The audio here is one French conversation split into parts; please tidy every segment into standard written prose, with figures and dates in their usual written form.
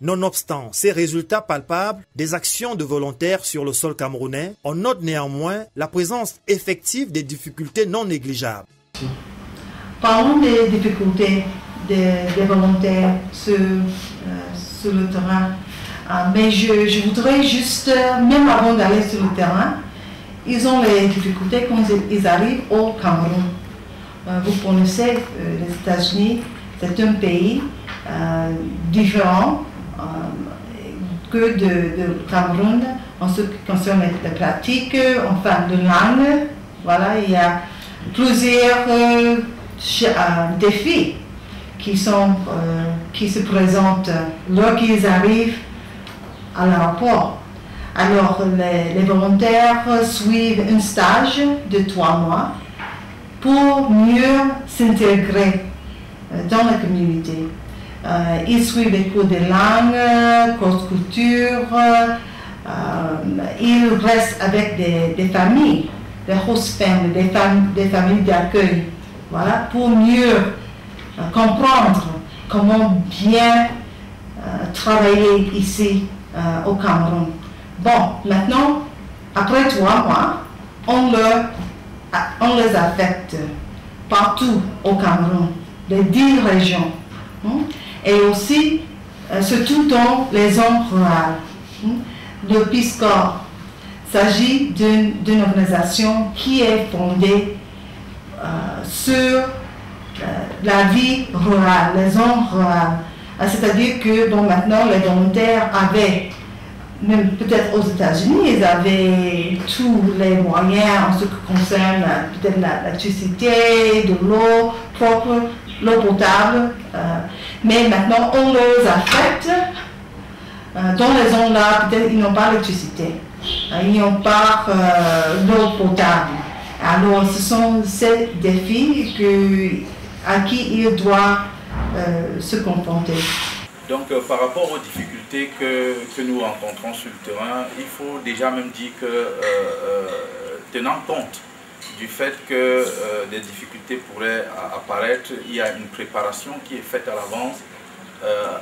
Nonobstant ces résultats palpables des actions de volontaires sur le sol camerounais, on note néanmoins la présence effective des difficultés non négligeables. Parlons des difficultés des volontaires sur le terrain. Mais je voudrais juste, même avant d'aller sur le terrain, ils ont les difficultés quand ils arrivent au Cameroun. Vous connaissez les États-Unis, c'est un pays différent que de Cameroun en ce qui concerne les pratiques, enfin de langue. Voilà, il y a plusieurs défis qui se présentent lorsqu'ils arrivent à l'aéroport. Alors les volontaires suivent un stage de 3 mois pour mieux s'intégrer dans la communauté. Ils suivent les cours de langue, cours de culture, ils restent avec des familles, des host families, des familles d'accueil, voilà, pour mieux comprendre comment bien travailler ici au Cameroun. Bon, maintenant, après 3 mois, on les affecte partout au Cameroun, les 10 régions, et aussi, surtout dans les zones rurales. Le Peace Corps s'agit d'une organisation qui est fondée sur la vie rurale, les zones rurales. C'est-à-dire que bon, maintenant, les volontaires avaient, même peut-être aux États-Unis, ils avaient tous les moyens en ce qui concerne peut-être l'électricité, de l'eau propre, l'eau potable. Mais maintenant, on les affecte dans les zones-là, peut-être ils n'ont pas d'électricité, ils n'ont pas d'eau potable. Alors, ce sont ces défis à qui ils doivent se confronter. Donc par rapport aux difficultés que nous rencontrons sur le terrain, il faut déjà même dire que tenant compte du fait que des difficultés pourraient apparaître, il y a une préparation qui est faite à l'avance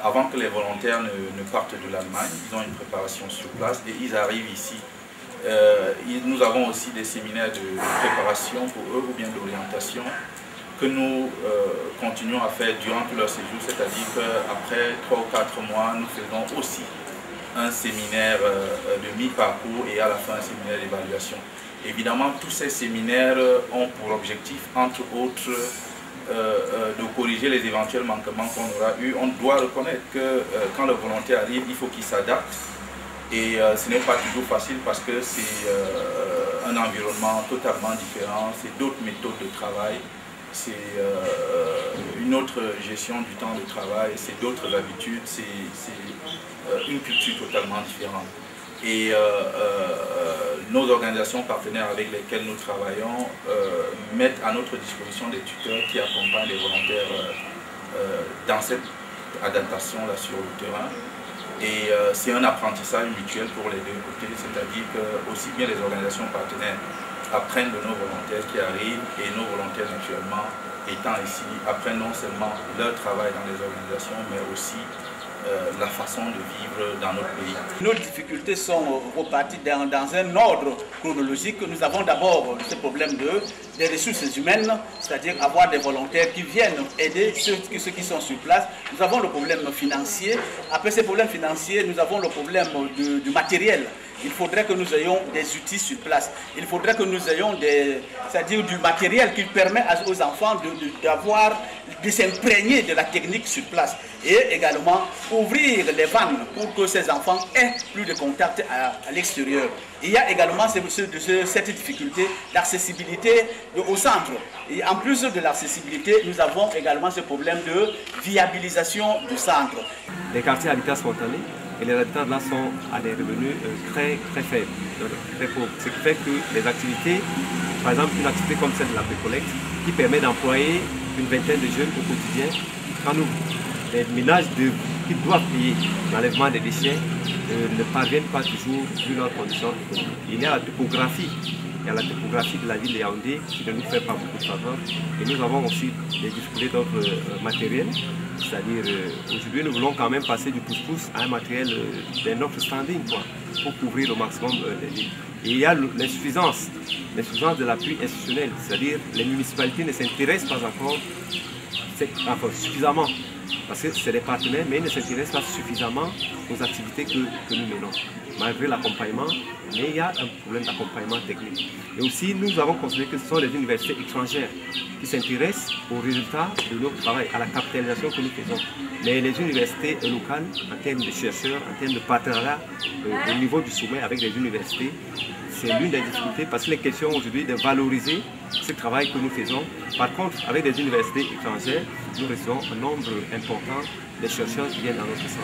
avant que les volontaires ne partent de l'Allemagne. Ils ont une préparation sur place et ils arrivent ici. Nous avons aussi des séminaires de préparation pour eux ou bien d'orientation que nous continuons à faire durant tout leur séjour, c'est-à-dire qu'après 3 ou 4 mois, nous faisons aussi un séminaire de mi-parcours et à la fin un séminaire d'évaluation. Évidemment, tous ces séminaires ont pour objectif, entre autres, de corriger les éventuels manquements qu'on aura eus. On doit reconnaître que quand le volontaire arrive, il faut qu'il s'adapte. Et ce n'est pas toujours facile parce que c'est un environnement totalement différent, c'est d'autres méthodes de travail. C'est une autre gestion du temps de travail, c'est d'autres habitudes, c'est une culture totalement différente. Et nos organisations partenaires avec lesquelles nous travaillons mettent à notre disposition des tuteurs qui accompagnent les volontaires dans cette adaptation-là sur le terrain. Et c'est un apprentissage mutuel pour les deux côtés, c'est-à-dire que aussi bien les organisations partenaires apprennent de nos volontaires qui arrivent et nos volontaires naturellement étant ici apprennent non seulement leur travail dans les organisations mais aussi la façon de vivre dans notre pays. Nos difficultés sont reparties dans un ordre chronologique. Nous avons d'abord ce problème des ressources humaines, c'est-à-dire avoir des volontaires qui viennent aider ceux qui sont sur place. Nous avons le problème financier. Après ces problèmes financiers, nous avons le problème du matériel. Il faudrait que nous ayons des outils sur place. Il faudrait que nous ayons du matériel qui permet aux enfants de s'imprégner de la technique sur place. Et également ouvrir les vannes pour que ces enfants aient plus de contact à l'extérieur. Il y a également cette difficulté d'accessibilité au centre. Et en plus de l'accessibilité, nous avons également ce problème de viabilisation du centre. Les quartiers habitats spontanés et les habitants là sont à des revenus très faibles, très pauvres. Ce qui fait que les activités, par exemple une activité comme celle de la précollecte, qui permet d'employer une vingtaine de jeunes au quotidien, quand les ménages qui doivent payer l'enlèvement des déchets ne parviennent pas toujours vu leurs conditions économiques. Il y a la topographie. Il y a la topographie de la ville de Yaoundé qui ne nous fait pas beaucoup de faveur. Et nous avons aussi des difficultés d'autres matériels. C'est-à-dire, aujourd'hui, nous voulons quand même passer du pouce-pouce à un matériel d'un autre standing, quoi, pour couvrir au maximum les lignes. Et il y a l'insuffisance de l'appui institutionnel, c'est-à-dire les municipalités ne s'intéressent pas encore suffisamment, parce que c'est des partenaires, mais ils ne s'intéressent pas suffisamment aux activités que nous menons, malgré l'accompagnement, mais il y a un problème d'accompagnement technique. Et aussi, nous avons considéré que ce sont les universités étrangères qui s'intéressent aux résultats de notre travail, à la capitalisation que nous faisons. Mais les universités locales, en termes de chercheurs, en termes de partenariat au niveau du sommet avec les universités, c'est l'une des difficultés parce qu'il est question aujourd'hui de valoriser ce travail que nous faisons. Par contre, avec les universités étrangères, nous recevons un nombre important de chercheurs qui viennent dans notre centre.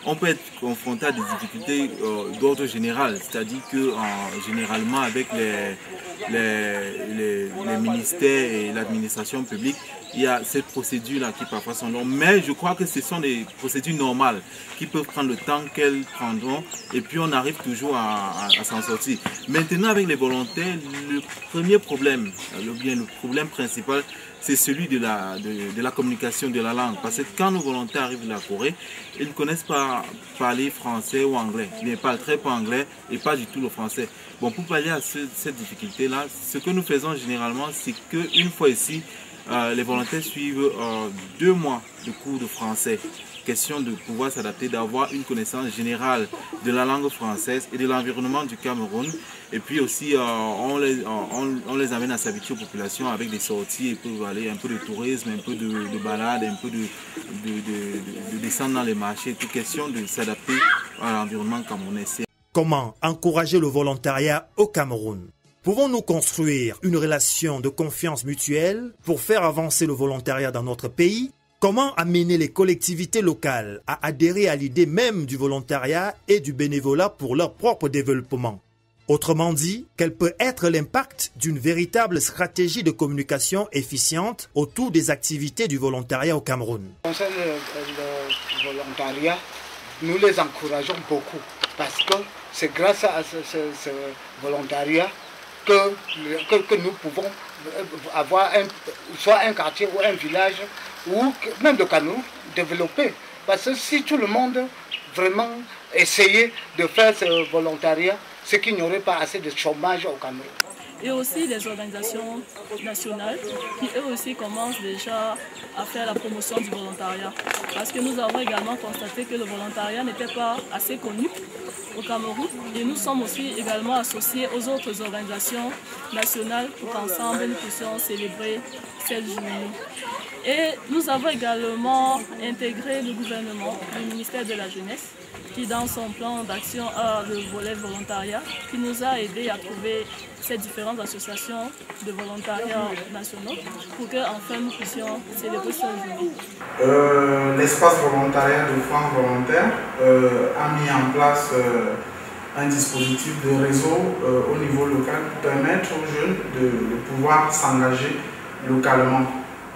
On peut être confronté à des difficultés d'ordre général, c'est-à-dire que généralement avec les ministères et l'administration publique, il y a cette procédure-là qui parfois sont longues, mais je crois que ce sont des procédures normales qui peuvent prendre le temps qu'elles prendront et puis on arrive toujours à s'en sortir. Maintenant avec les volontaires, le premier problème, le problème principal, c'est celui de la communication, de la langue. Parce que quand nos volontaires arrivent de la Corée, ils ne connaissent pas parler français ou anglais. Ils ne parlent très peu anglais et pas du tout le français. Bon, pour pallier à cette difficulté-là, ce que nous faisons généralement, c'est qu'une fois ici, les volontaires suivent 2 mois de cours de français. Question de pouvoir s'adapter, d'avoir une connaissance générale de la langue française et de l'environnement du Cameroun. Et puis aussi, on les amène à s'habituer aux populations avec des sorties, ils peuvent aller un peu de tourisme, un peu de balade, un peu de descendre dans les marchés. Toute question de s'adapter à l'environnement camerounais. Comment encourager le volontariat au Cameroun? Pouvons-nous construire une relation de confiance mutuelle pour faire avancer le volontariat dans notre pays? Comment amener les collectivités locales à adhérer à l'idée même du volontariat et du bénévolat pour leur propre développement? Autrement dit, quel peut être l'impact d'une véritable stratégie de communication efficiente autour des activités du volontariat au Cameroun? Concernant le volontariat, nous les encourageons beaucoup parce que c'est grâce à ce volontariat que nous pouvons avoir soit un quartier ou un village ou même le Cameroun développé. Parce que si tout le monde vraiment essayait de faire ce volontariat, c'est qu'il n'y aurait pas assez de chômage au Cameroun. Et aussi les organisations nationales qui eux aussi commencent déjà à faire la promotion du volontariat. Parce que nous avons également constaté que le volontariat n'était pas assez connu au Cameroun et nous sommes aussi également associés aux autres organisations nationales pour qu'ensemble nous puissions célébrer cette journée. Et nous avons également intégré le gouvernement, le ministère de la Jeunesse, qui dans son plan d'action a le volet volontariat, qui nous a aidés à trouver ces différentes associations de volontariat nationaux pour qu'enfin nous puissions célébrer cette journée. L'espace volontariat de France Volontaire a mis en place un dispositif de réseau au niveau local pour permettre aux jeunes de pouvoir s'engager localement.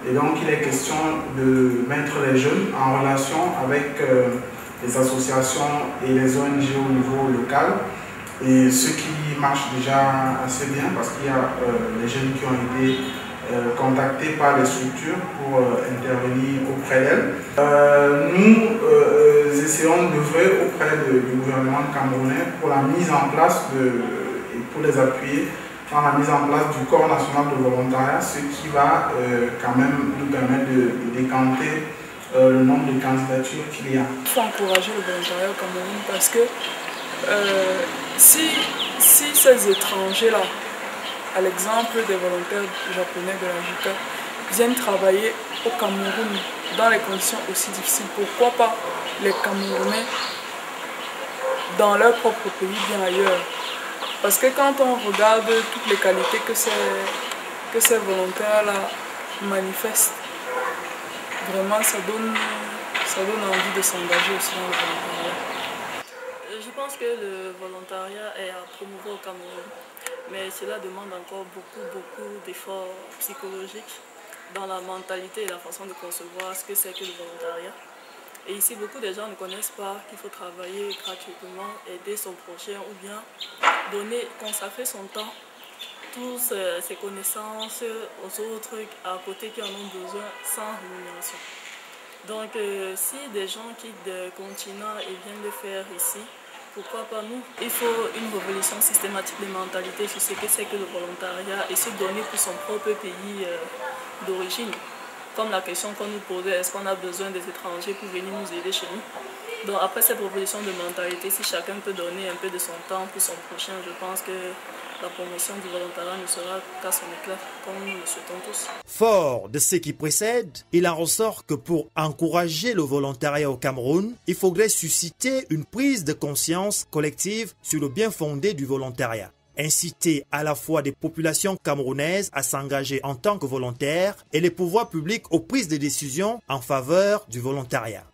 Et donc il est question de mettre les jeunes en relation avec les associations et les ONG au niveau local. Et ce qui marche déjà assez bien parce qu'il y a des jeunes qui ont été contactés par les structures pour intervenir auprès d'elles. Nous essayons d'œuvrer auprès du gouvernement camerounais pour la mise en place et pour les appuyer dans la mise en place du corps national de volontariat, ce qui va quand même nous permettre de décanter le nombre de candidatures qu'il y a. Il faut encourager le volontariat au Cameroun parce que si ces étrangers-là, à l'exemple des volontaires japonais de la JICA, viennent travailler au Cameroun dans les conditions aussi difficiles, pourquoi pas les Camerounais dans leur propre pays, bien ailleurs? Parce que quand on regarde toutes les qualités que ces volontaires-là manifestent, vraiment ça donne envie de s'engager aussi dans le volontariat. Je pense que le volontariat est à promouvoir au Cameroun, mais cela demande encore beaucoup d'efforts psychologiques dans la mentalité et la façon de concevoir ce que c'est que le volontariat. Et ici, beaucoup de gens ne connaissent pas qu'il faut travailler gratuitement, aider son prochain ou bien consacrer son temps, toutes ses connaissances aux autres à côté qui en ont besoin sans rémunération. Donc si des gens quittent le continent et viennent le faire ici, pourquoi pas nous? Il faut une révolution systématique des mentalités sur ce que c'est que le volontariat et se donner pour son propre pays d'origine. Comme la question qu'on nous posait, est-ce qu'on a besoin des étrangers pour venir nous aider chez nous? Donc après cette révolution de mentalité, si chacun peut donner un peu de son temps pour son prochain, je pense que la promotion du volontariat ne sera qu'à son éclat, comme nous le souhaitons tous. Fort de ce qui précède, il en ressort que pour encourager le volontariat au Cameroun, il faudrait susciter une prise de conscience collective sur le bien fondé du volontariat. Inciter à la fois des populations camerounaises à s'engager en tant que volontaires et les pouvoirs publics aux prises de décision en faveur du volontariat.